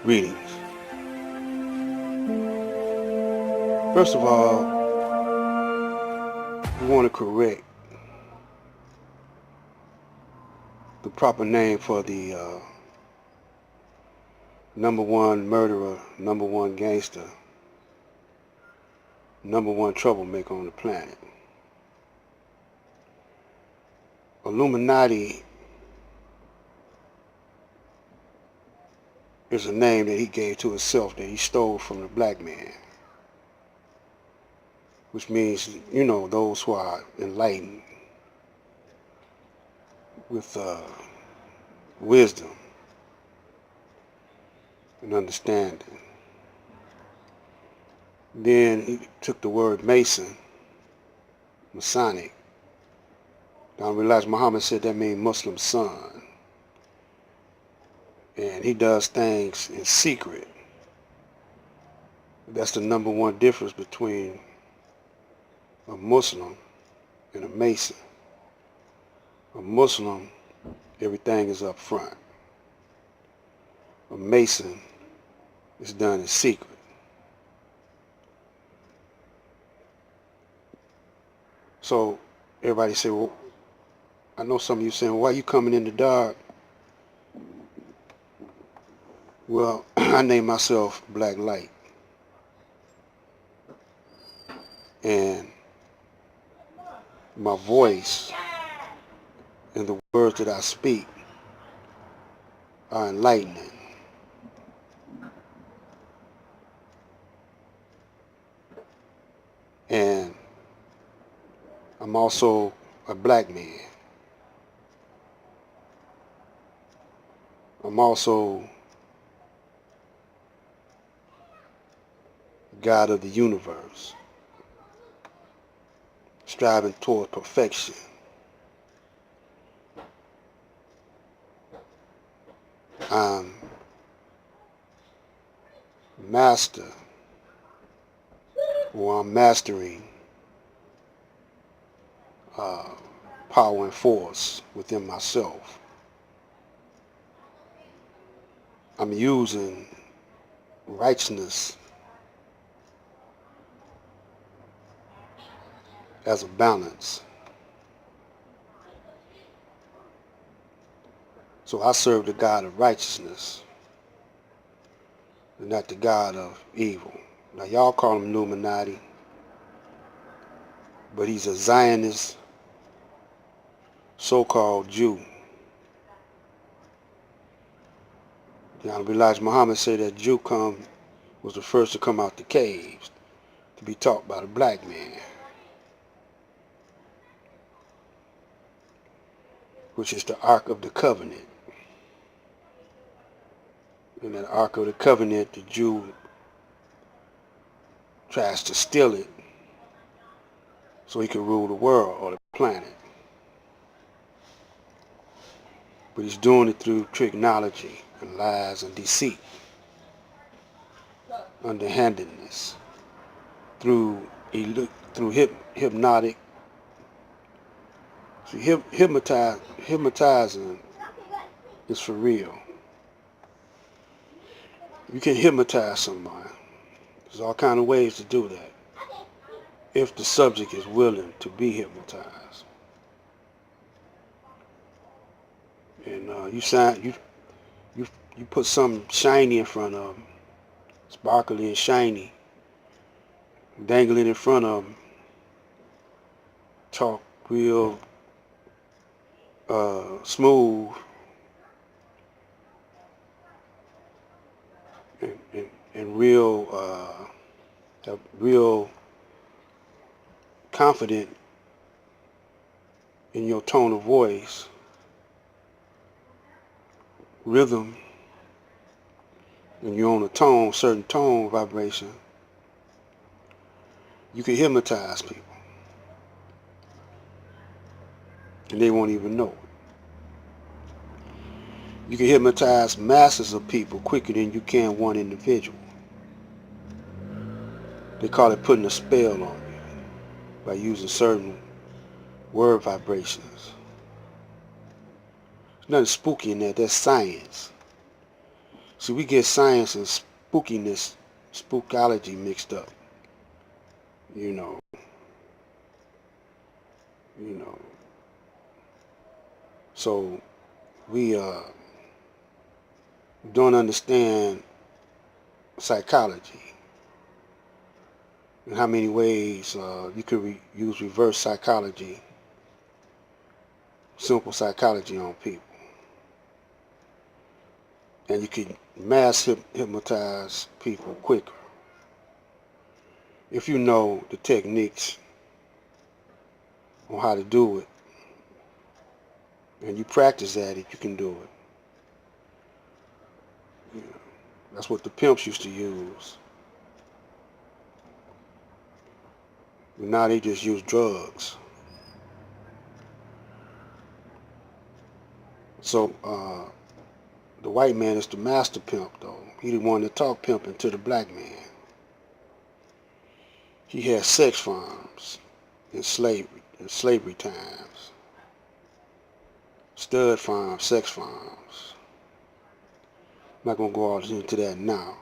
Greetings. First of all, we want to correct the proper name for the number one murderer, number one gangster, number one troublemaker on the planet. Illuminati is a name that he gave to himself that he stole from the black man, which means, those who are enlightened with wisdom and understanding. Then he took the word Mason, Masonic. I realized Muhammad said that means Muslim son. And he does things in secret. That's the number one difference between a Muslim and a Mason. A Muslim, everything is up front. A Mason is done in secret. So everybody say, well, I know some of you saying, why are you coming in the dark? Well, I name myself Black Light. And my voice and the words that I speak are enlightening. And I'm also a black man. I'm also God of the universe, striving toward perfection. I'm master, or I'm mastering power and force within myself. I'm using righteousness as a balance. So I serve the God of righteousness and not the God of evil. Now y'all call him Illuminati, but he's a Zionist so-called Jew. The Honorable Elijah Muhammad said that Jew was the first to come out the caves to be taught by the black man, which is the Ark of the Covenant. In that Ark of the Covenant, the Jew tries to steal it so he can rule the world or the planet. But he's doing it through technology and lies and deceit, underhandedness, through hypnotic. See, hypnotizing is for real. You can hypnotize somebody. There's all kinds of ways to do that if the subject is willing to be hypnotized. And you put something shiny in front of them, sparkly and shiny, dangle it in front of them, talk real smooth and real confident in your tone of voice, rhythm, and you're on a certain tone vibration, you can hypnotize people and they won't even know it. You can hypnotize masses of people quicker than you can one individual. They call it putting a spell on you by using certain word vibrations. There's nothing spooky in that. That's science. See, we get science and spookiness, spookology mixed up. You know, you know. So we don't understand psychology and how many ways you could use reverse psychology, simple psychology on people. And you can mass hypnotize people quicker. If you know the techniques on how to do it, and you practice at it, you can do it. You know, that's what the pimps used to use. But now they just use drugs. So the white man is the master pimp, though. He the one that talk pimping to the black man. He had sex farms in slavery times. Stud farms, sex farms. I'm not gonna go all into that now.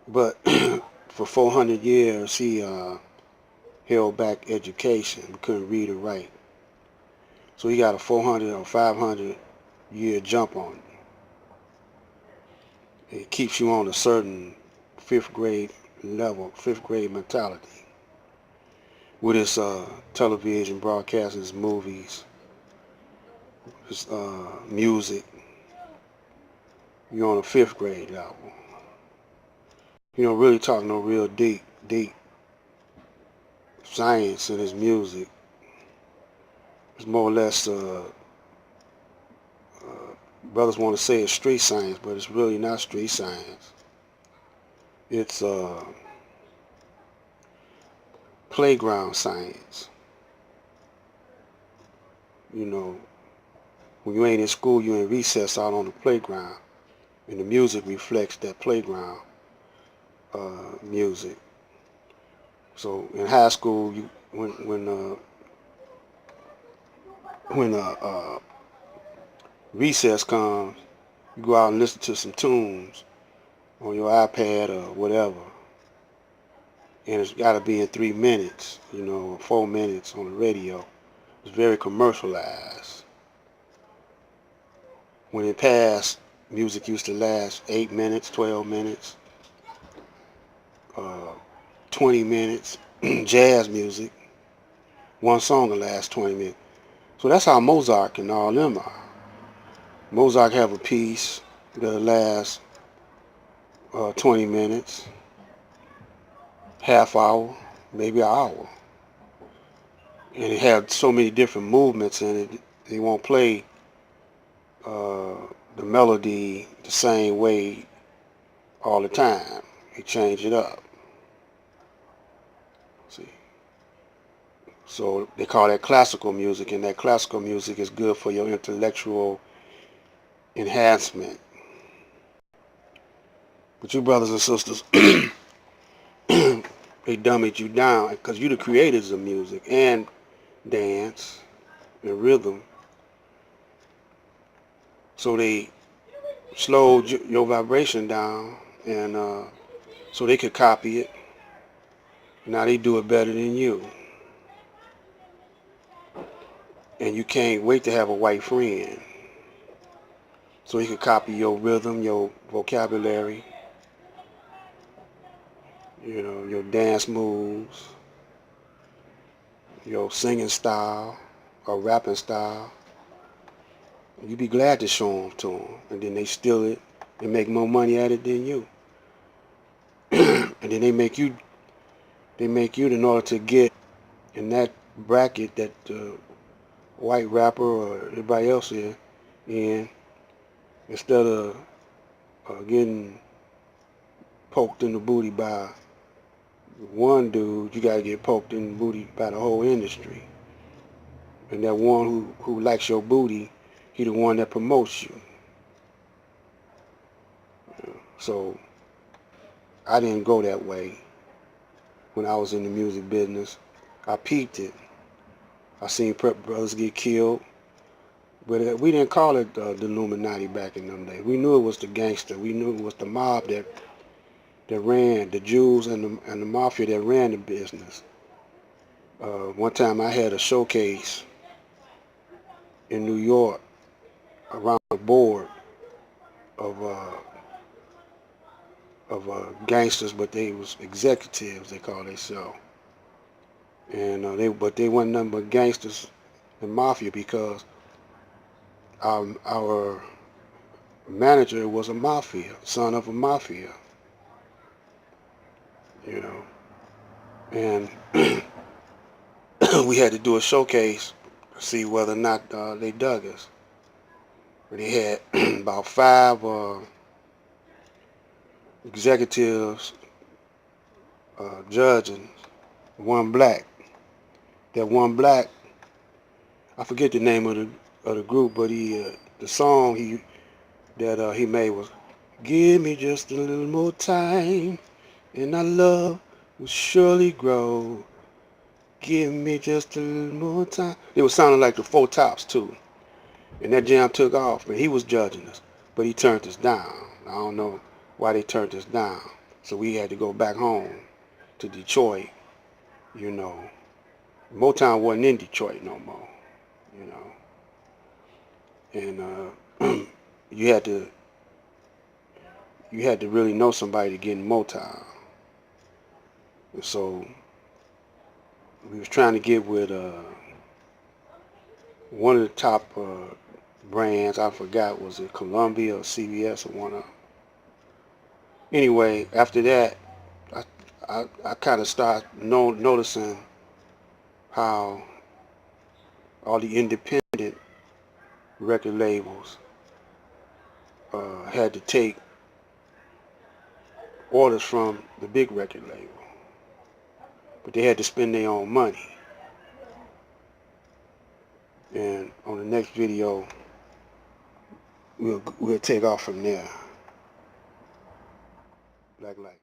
But for 400 years, he held back education. We couldn't read or write. So he got a 400 or 500 year jump on you. It keeps you on a certain fifth grade level, fifth grade mentality. With his television broadcasts, his movies, his music, you're on a fifth grade level. You don't really talk no real deep science in his music. It's more or less, brothers want to say it's street science, but it's really not street science. It's playground science. You know, when you ain't in school, you're in recess out on the playground, and the music reflects that playground music. So in high school, when recess comes, you go out and listen to some tunes on your iPad or whatever, and it's got to be in 3 minutes, 4 minutes on the radio. It's very commercialized. When it passed, music used to last 8 minutes, 12 minutes, 20 minutes. Jazz music, one song will last 20 minutes. So that's how Mozart and all them are. Mozart have a piece that'll last 20 minutes, half hour, maybe an hour. And it had so many different movements in it, they won't play the melody the same way all the time. They change it up. See, so they call that classical music, and that classical music is good for your intellectual enhancement. But you brothers and sisters, they dummied you down because you the creators of music and dance and rhythm. So they slowed your vibration down, and so they could copy it. Now they do it better than you. And you can't wait to have a white friend. So he could copy your rhythm, your vocabulary, your dance moves, your singing style or rapping style. You'd be glad to show them to them, and then they steal it and make more money at it than you. And then they make you in order to get in that bracket that the white rapper or everybody else is in, instead of getting poked in the booty by one dude, you gotta get poked in the booty by the whole industry. And that one who likes your booty, he the one that promotes you. So I didn't go that way when I was in the music business. I peeped it. I seen brothers get killed But we didn't call it the Illuminati back in them days. We knew it was the gangster. We knew it was the mob that ran, the Jews and the mafia that ran the business. One time I had a showcase in New York around the board of gangsters, but they was executives. They call themselves, and they wasn't nothing but gangsters and mafia because our manager was a mafia, son of a mafia, you know, and we had to do a showcase to see whether or not they dug us. They had about 5 executives judging, one black. That one black, I forget the name of the group, but the song he made was "Give me just a little more time, and our love will surely grow. Give me just a little more time." It was sounding like the Four Tops too, and that jam took off. And he was judging us, but he turned us down. I don't know why they turned us down. So we had to go back home to Detroit. You know, Motown wasn't in Detroit no more. You know, and you had to really know somebody to get in Motown. And so we was trying to get with one of the top brands. I forgot, was it Columbia or CBS or one of them. Anyway, after that, I kind of started noticing how all the independent record labels had to take orders from the big record label, but they had to spend their own money. And on the next video, we'll take off from there. Black Light.